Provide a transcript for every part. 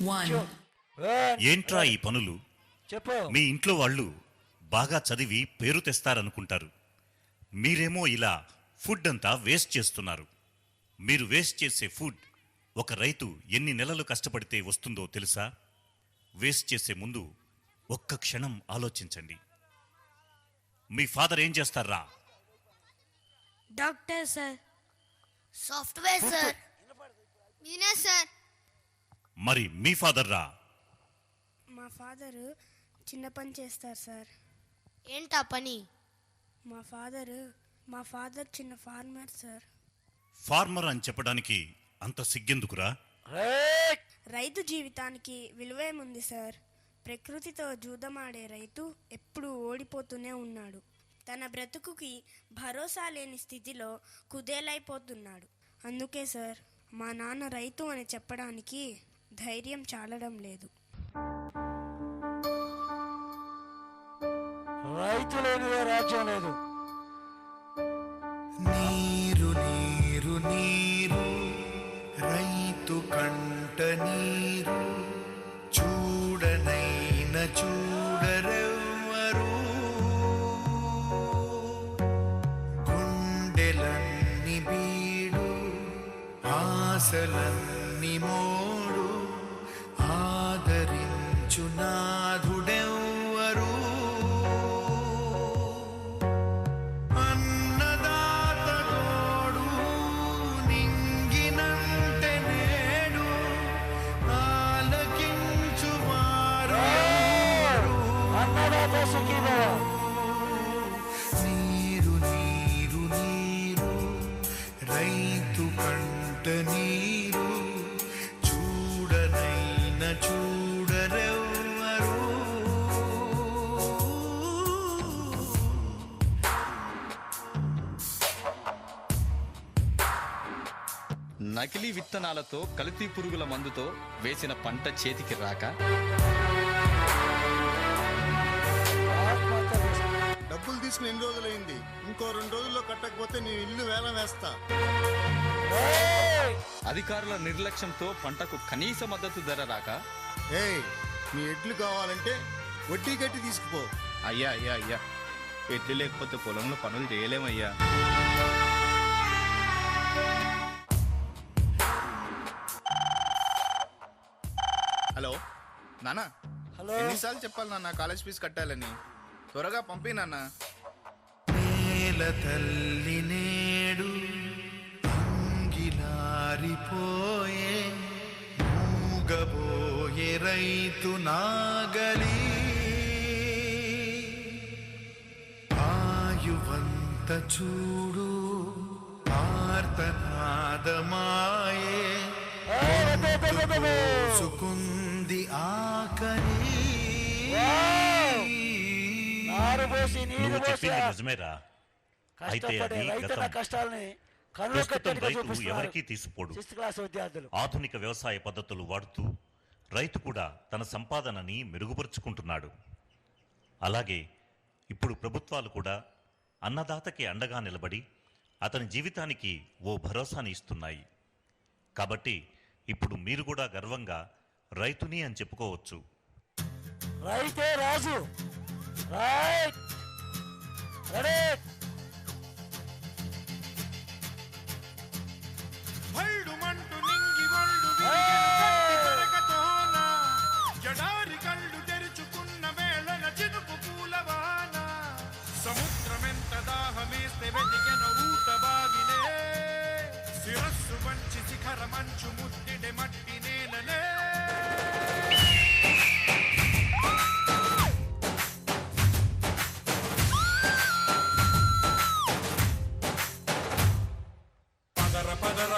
1. ఏంట్రా ఈ పనులు? చెప్పు. మీ ఇంట్లో వాళ్ళు బాగా చదివి పేరు తెస్తారనుకుంటారు. మీరేమో ఇలా ఫుడ్ అంతా వేస్ట్ చేస్తున్నారు. మీరు వేస్ట్ చేసే ఫుడ్ ఒక రైతు ఎన్ని నెలలు కష్టపడితే వస్తుందో తెలుసా? వేస్ట్ చేసే ముందు ఒక్క క్షణం ఆలోచించండి. మీ ఫాదర్ ఏం చేస్తారా? Doctor sir. Software sir. Business sir. మరి మీ ఫాదర్ రా? మా ఫాదరు చిన్న పని చేస్తారు సార్. ఏంటా పని? మా ఫాదర్ చిన్న ఫార్మర్ సార్. ఫార్మర్ అని చెప్పడానికి అంత సిగ్గెందుకురా? రైతు జీవితానికి విలువేముంది సార్? ప్రకృతితో జూదమాడే రైతు ఎప్పుడూ ఓడిపోతూనే ఉన్నాడు. తన బ్రతుకుకి భరోసా లేని స్థితిలో కుదేలైపోతున్నాడు. అందుకే సార్ మా నాన్న రైతు అని చెప్పడానికి ధైర్యం చాలడం లేదు. రైతు లేనిదే రాజ్యం లేదు. నీరు నీరు నీరు రైతు కంట నీరు చూడనైన చూడరెవ్వరు గుండెలన్ని బీడు ఆశలన్ని మోడు ఆదరించు నాథుడెవ్వరు నీరు నీరు నీరు రైతు కంట నీరు చూడనైన చూడరెవ్వరు. నకిలీ విత్తనాలతో కల్తీ పురుగుల మందుతో వేసిన పంట చేతికి రాక డబ్బులు తీసుకుని ఎన్ని రోజులైంది? ఇంకో 2 రోజుల్లో కట్టకపోతే నీ ఇల్లు వేలం వేస్తా. అధికారుల నిర్లక్ష్యంతో పంటకు కనీస మద్దతు ధర రాక ఏయ్, నీ ఎడ్లు కావాలంటే వడ్డీ కట్టి తీసుకుపో. అయ్యా అయ్యా అయ్యా, ఎడ్లు లేకపోతే పొలంలో పనులు చేయలేమయ్యా. హలో నాన్న. హలో. ఎన్నిసార్లు చెప్పాలి నాన్న కాలేజ్ ఫీజు కట్టాలని? త్వరగా పంపి నాన్న. నేల తల్లి నేడు అంగిలారిపోయే మూగబోయే రైతు నాగలి ఆయువంత చూడు ఆర్తనాదమాయే సుకుంది ఆకలి. నువ్వు చెప్పింది నిజమేరా? అయితే కష్టపడే అది రైతన్న గతం. కష్టాలని ప్రస్తుతం రైతు ఎవరికీ తీసిపోడు. 6th క్లాస్ విద్యార్థులు ఆధునిక వ్యవసాయ పద్ధతులు వాడుతూ రైతు కూడా తన సంపాదనని మెరుగుపరుచుకుంటున్నాడు. అలాగే ఇప్పుడు ప్రభుత్వాలు కూడా అన్నదాతకి అండగా నిలబడి అతని జీవితానికి ఓ భరోసాని ఇస్తున్నాయి. కాబట్టి ఇప్పుడు మీరు కూడా గర్వంగా రైతుని అని చెప్పుకోవచ్చు. రైతే రాజు. Right ready. హల్డుమంటు నింగి ఒళ్ళు విరగతోన జడారి కళ్ళు తెరుచుకున్న వేళన చినుకు పూలవాన సముద్రమెంత దాహమేస్తే వెతికెన ఊట బావినే శిరస్సు వంచి శిఖర మంచు ముట్టిడే మట్టి నేలనే.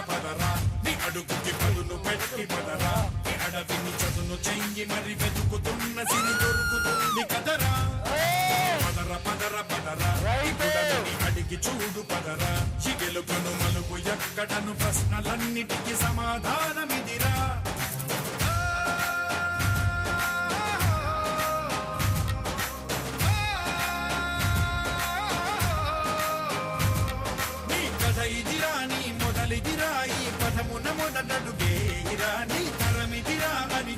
పదరా నీ అడుగుకి పదును పెట్టి పదరా, నీ అడవిని చదును చెయ్యి మరి వెతుకుతున్న సిరి దొరుకుతుంది కదరా. పదరా అడిగి చూడు పదరా, చిగెలుకను మలుపు ఎక్కడను ప్రశ్నలన్నిటికీ సమాధానమిదిరా. నీ కథ ఇదిరా, నీ మొదలిదిరా, ఈ పదమున మొదటడుగేయిరా, నీ తరమిదిరా అని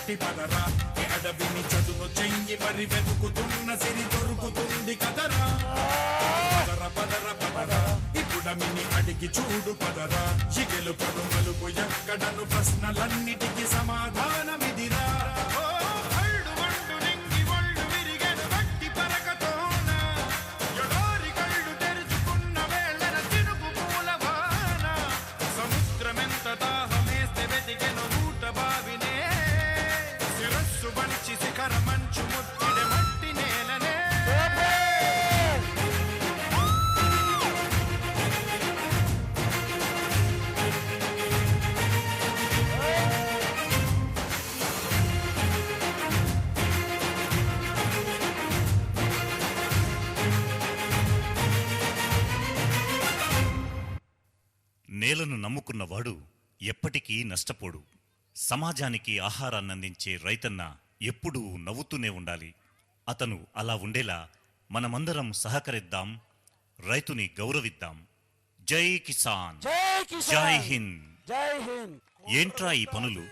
పెట్టి పదరా ఈ అడవిని చదును చెయ్యి మరి వెతుకుతున్న సిరి దొరుకుతుంది కదరా పదర పదర పదర ఇప్పుడమిని అడిగి చూడు పదరా ఈ గెలుపను మలుపు ఎక్కడను ప్రశ్నలన్నిటికీ సమాధానమిదిరా ఓ అల్లు వండు నింగి ఒళ్ళు విరిగెను వట్టి పరకతోన ఎడారి కళ్ళు తెరుచుకున్న వేళన చినుకు పూలవాన సముద్రమెంత దాహమేస్తే వెతికెను ఊట బావినే శిరస్సు వంచి శిఖర మంచు ముట్టిడ మట్టి నేలనే నేలను నమ్ముకున్నవాడు ఎప్పటికీ నష్టపోడు. సమాజానికి ఆహారాన్నందించే రైతన్న ఎప్పుడూ నవ్వుతూనే ఉండాలి. అతను అలా ఉండేలా మనమందరం సహకరిద్దాం, రైతుని గౌరవిద్దాం. జై కిసాన్, జై కిసాన్, జై హింద్. జై హింద్. ఏంట్రా ఈ పనులు?